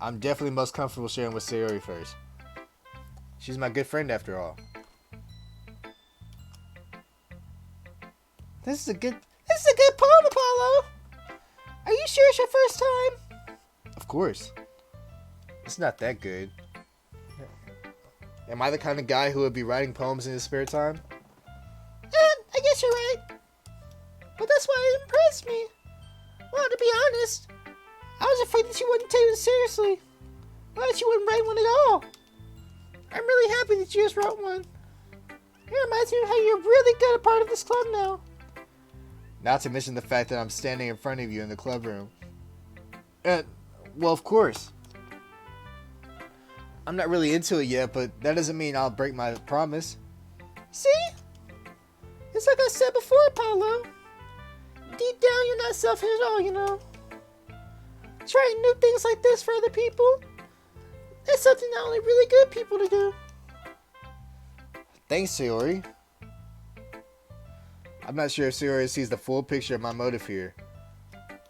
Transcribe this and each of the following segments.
I'm definitely most comfortable sharing with Sayori first. She's my good friend after all. This is a good poem, Apollo. Are you sure it's your first time? Of course. It's not that good. Am I the kind of guy who would be writing poems in his spare time? I guess you're right. But that's why it impressed me. Well, to be honest, I was afraid that you wouldn't take it seriously. Or that you wouldn't write one at all. I'm really happy that you just wrote one. It reminds me of how you're really good at part of this club now. Not to mention the fact that I'm standing in front of you in the club room. Well, of course. I'm not really into it yet, but that doesn't mean I'll break my promise. See? It's like I said before, Apollo. Deep down, you're not selfish at all, you know. Trying new things like this for other people, that's something that only really good people to do. Thanks, Sayori. I'm not sure if Sayori sees the full picture of my motive here.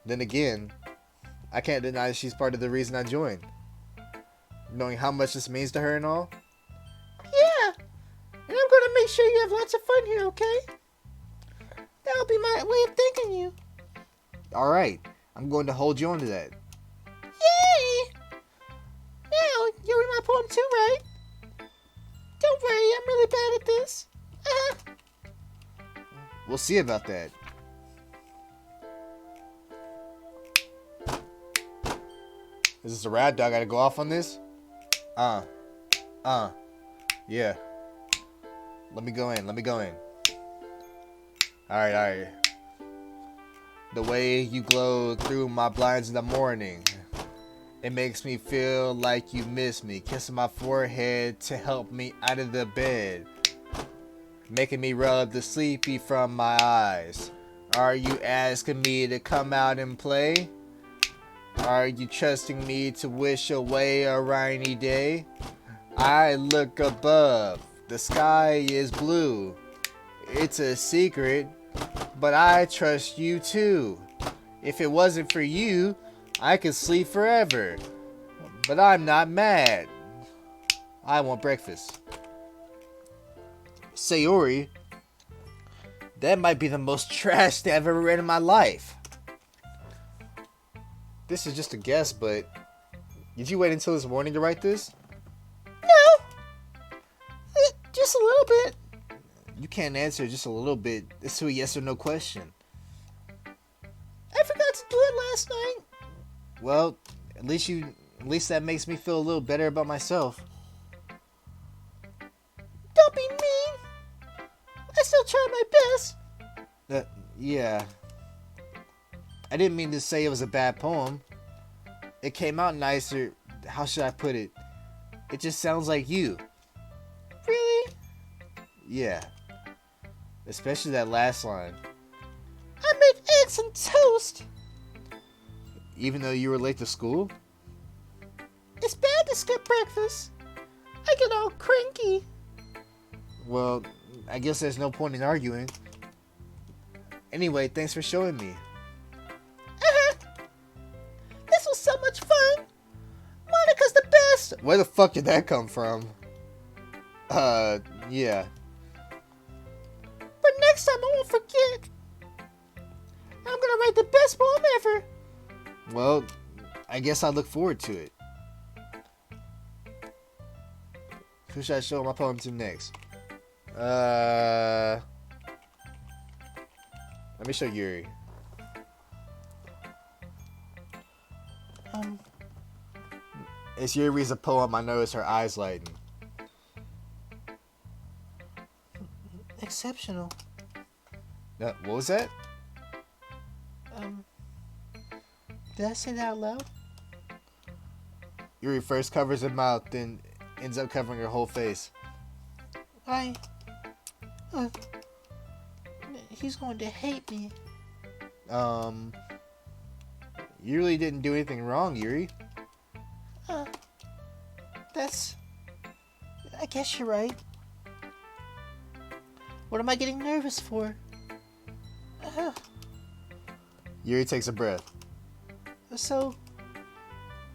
Then again, I can't deny that she's part of the reason I joined. Knowing how much this means to her and all. Yeah, and I'm gonna make sure you have lots of fun here, okay? That'll be my way of thanking you. Alright, I'm going to hold you on to that. Yay! Now, you read my poem too, right? Don't worry, I'm really bad at this. We'll see about that. Is this a rad dog? I gotta go off on this? Yeah. Let me go in. Alright. The way you glow through my blinds in the morning. It makes me feel like you miss me. Kissing my forehead to help me out of the bed. Making me rub the sleepy from my eyes. Are you asking me to come out and play? Are you trusting me to wish away a rainy day? I look above. The sky is blue. It's a secret, but I trust you too. If it wasn't for you, I could sleep forever. But I'm not mad. I want breakfast. Sayori, that might be the most trash thing I've ever read in my life. This is just a guess, but did you wait until this morning to write this? No. Just a little bit. You can't answer just a little bit. It's a yes or no question. I forgot to do it last night. Well, at least that makes me feel a little better about myself. Don't be mean. I still try my best. Yeah. I didn't mean to say it was a bad poem. It came out nicer. How should I put it? It just sounds like you. Really? Yeah. Especially that last line. I made eggs and toast. Even though you were late to school? It's bad to skip breakfast. I get all cranky. Well, I guess there's no point in arguing. Anyway, thanks for showing me. This was so much fun. Monica's the best. Where the fuck did that come from? Yeah. But next time I won't forget. I'm gonna write the best poem ever. Well, I guess I look forward to it. Who should I show my poem to next? Let me show Yuri. As Yuri reads a poem, I notice her eyes lighten. Exceptional. What was that? Did I say that out loud? Yuri first covers her mouth, then ends up covering her whole face. He's going to hate me. You really didn't do anything wrong, Yuri. I guess you're right. What am I getting nervous for? Yuri takes a breath. So,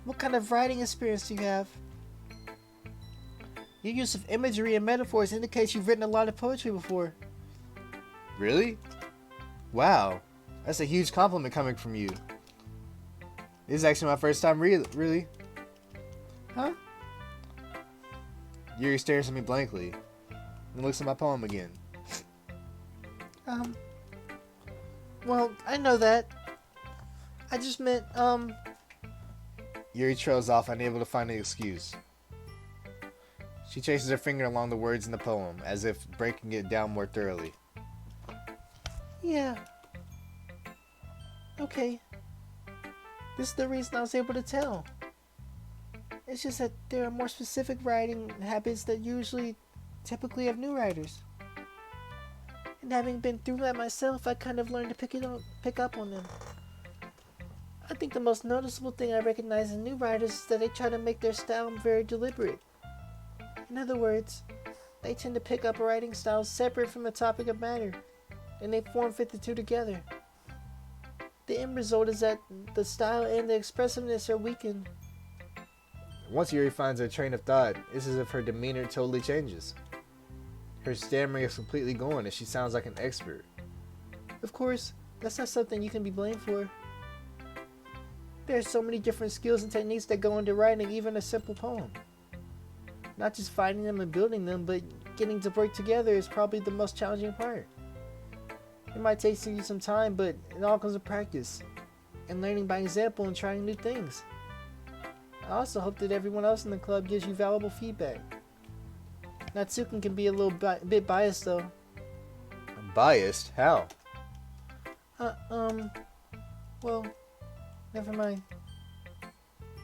What kind of writing experience do you have? Your use of imagery and metaphors indicates you've written a lot of poetry before. Really? Wow. That's a huge compliment coming from you. This is actually my first time really. Huh? Yuri stares at me blankly, and looks at my poem again. Well, I know that. I just meant, Yuri trails off, unable to find an excuse. She traces her finger along the words in the poem, as if breaking it down more thoroughly. Yeah. Okay. This is the reason I was able to tell. It's just that there are more specific writing habits that typically have new writers. And having been through that myself, I kind of learned to pick up on them. I think the most noticeable thing I recognize in new writers is that they try to make their style very deliberate. In other words, they tend to pick up a writing style separate from the topic of matter, and they form fit the two together. The end result is that the style and the expressiveness are weakened. Once Yuri finds her train of thought, it's as if her demeanor totally changes. Her stammering is completely gone and she sounds like an expert. Of course, that's not something you can be blamed for. There are so many different skills and techniques that go into writing even a simple poem. Not just finding them and building them, but getting to work together is probably the most challenging part. It might take you some time, but it all comes with practice, and learning by example and trying new things. I also hope that everyone else in the club gives you valuable feedback. Natsuki can be a bit biased though. Biased? How? Well, never mind.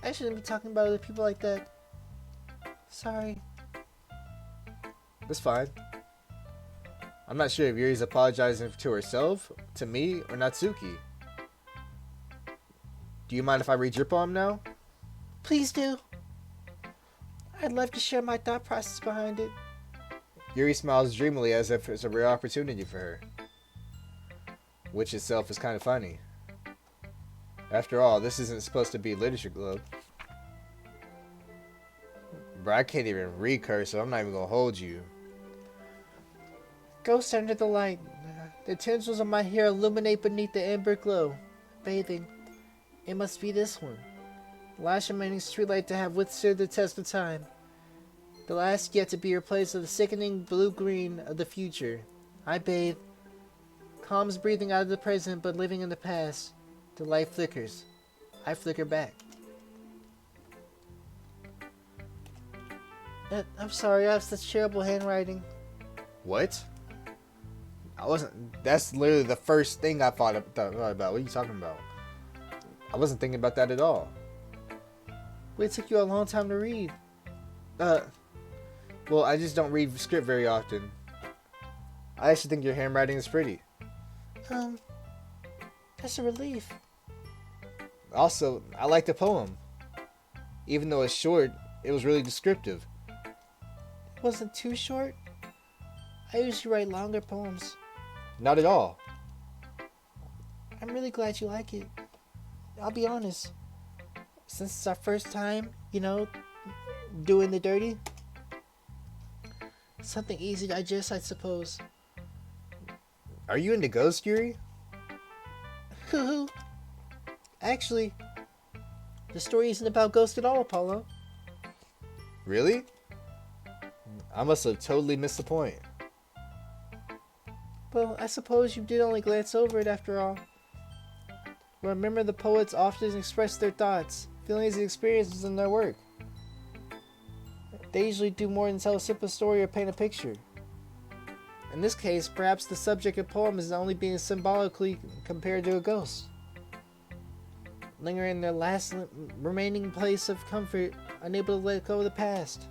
I shouldn't be talking about other people like that. Sorry. That's fine. I'm not sure if Yuri's apologizing to herself, to me, or Natsuki. Do you mind if I read your poem now? Please do. I'd love to share my thought process behind it. Yuri smiles dreamily as if it's a rare opportunity for her. Which itself is kind of funny. After all, this isn't supposed to be a literature club. Bro, I can't even read curse, so I'm not even gonna hold you. Ghost under the light. The tendrils of my hair illuminate beneath the amber glow. Bathing. It must be this one. The last remaining streetlight to have withstood the test of time. The last yet to be replaced with the sickening blue-green of the future. I bathe. Calm's breathing out of the present but living in the past. The light flickers. I flicker back. I'm sorry, I have such terrible handwriting. What? That's literally the first thing I thought about. What are you talking about? I wasn't thinking about that at all. It took you a long time to read. Well, I just don't read script very often. I actually think your handwriting is pretty. That's a relief. Also, I like the poem. Even though it's short, it was really descriptive. It wasn't too short. I usually write longer poems. Not at all. I'm really glad you like it. I'll be honest. Since it's our first time, doing the dirty, something easy to digest, I suppose. Are you into ghost, Yuri? Hoo-hoo. Actually, the story isn't about ghosts at all, Apollo. Really? I must have totally missed the point. Well, I suppose you did only glance over it after all. Remember, the poets often express their thoughts, feelings, and experiences in their work. They usually do more than tell a simple story or paint a picture. In this case, perhaps the subject of the poem is only being symbolically compared to a ghost, lingering in their last remaining place of comfort, unable to let go of the past,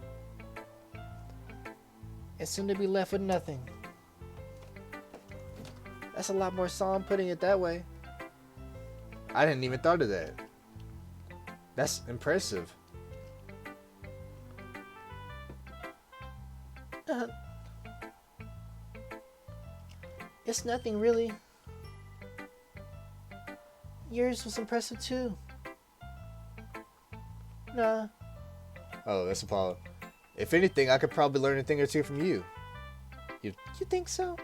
and soon to be left with nothing. That's a lot more solemn putting it that way. I didn't even thought of that. That's impressive. It's nothing really. Yours was impressive too. Nah. Oh, that's Apollo. If anything, I could probably learn a thing or two from you. You think so?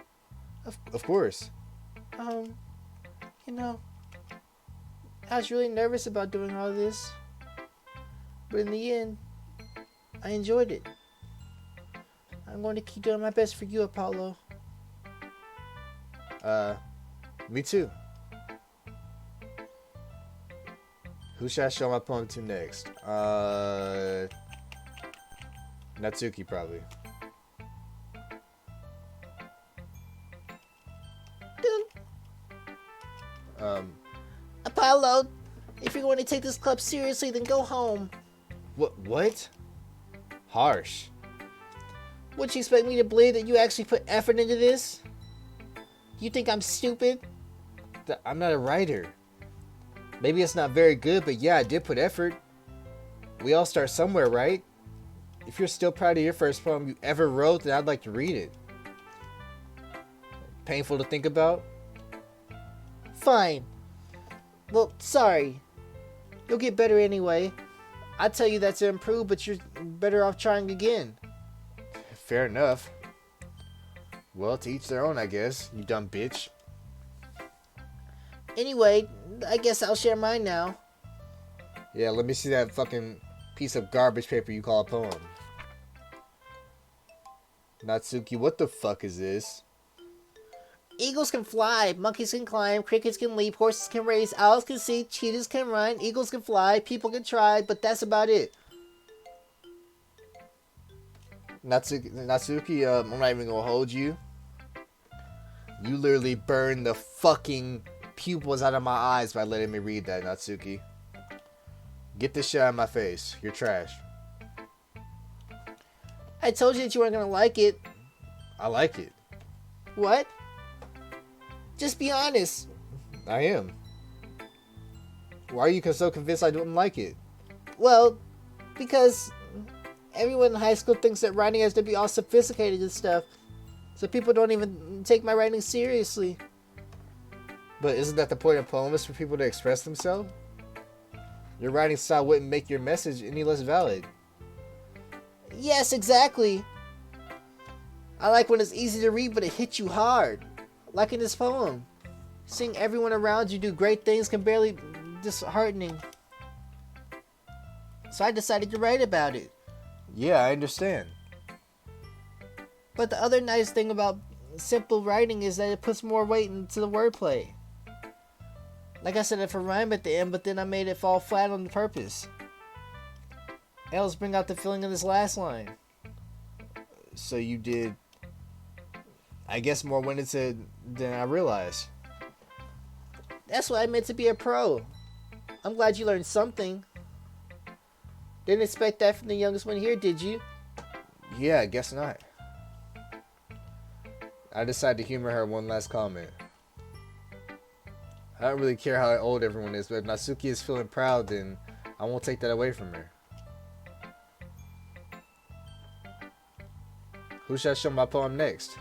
Of course. You know, I was really nervous about doing all this. But in the end, I enjoyed it. I'm going to keep doing my best for you, Apollo. Me too. Who should I show my poem to next? Natsuki, probably. Apollo, if you're going to take this club seriously, then go home. What? Harsh. Would you expect me to believe that you actually put effort into this? You think I'm stupid? I'm not a writer. Maybe it's not very good, but yeah, I did put effort. We all start somewhere, right? If you're still proud of your first poem you ever wrote, then I'd like to read it. Painful to think about? Fine. Well, sorry. You'll get better anyway. I tell you that to improve, but you're better off trying again. Fair enough. Well, to each their own, I guess, you dumb bitch. Anyway, I guess I'll share mine now. Yeah, let me see that fucking piece of garbage paper you call a poem. Natsuki, what the fuck is this? Eagles can fly, monkeys can climb, crickets can leap, horses can race, owls can see, cheetahs can run, eagles can fly, people can try, but that's about it. Natsuki, I'm not even gonna hold you. You literally burned the fucking pupils out of my eyes by letting me read that, Natsuki. Get this shit out of my face. You're trash. I told you that you weren't gonna like it. I like it. What? Just be honest. I am. Why are you so convinced I don't like it? Well, because everyone in high school thinks that writing has to be all sophisticated and stuff. So people don't even take my writing seriously. But isn't that the point of poems, for people to express themselves? Your writing style wouldn't make your message any less valid. Yes, exactly. I like when it's easy to read, but it hits you hard. Like in this poem. Seeing everyone around you do great things can barely disheartening. So I decided to write about it. Yeah, I understand. But the other nice thing about simple writing is that it puts more weight into the wordplay. Like I said, if a rhyme at the end, but then I made it fall flat on the purpose. Else bring out the feeling of this last line. So you did, I guess, more went into than I realized. That's what I meant to be a pro. I'm glad you learned something. Didn't expect that from the youngest one here, did you? Yeah, I guess not. I decided to humor her one last comment. I don't really care how old everyone is, but if Natsuki is feeling proud, then I won't take that away from her. Who should I show my poem next?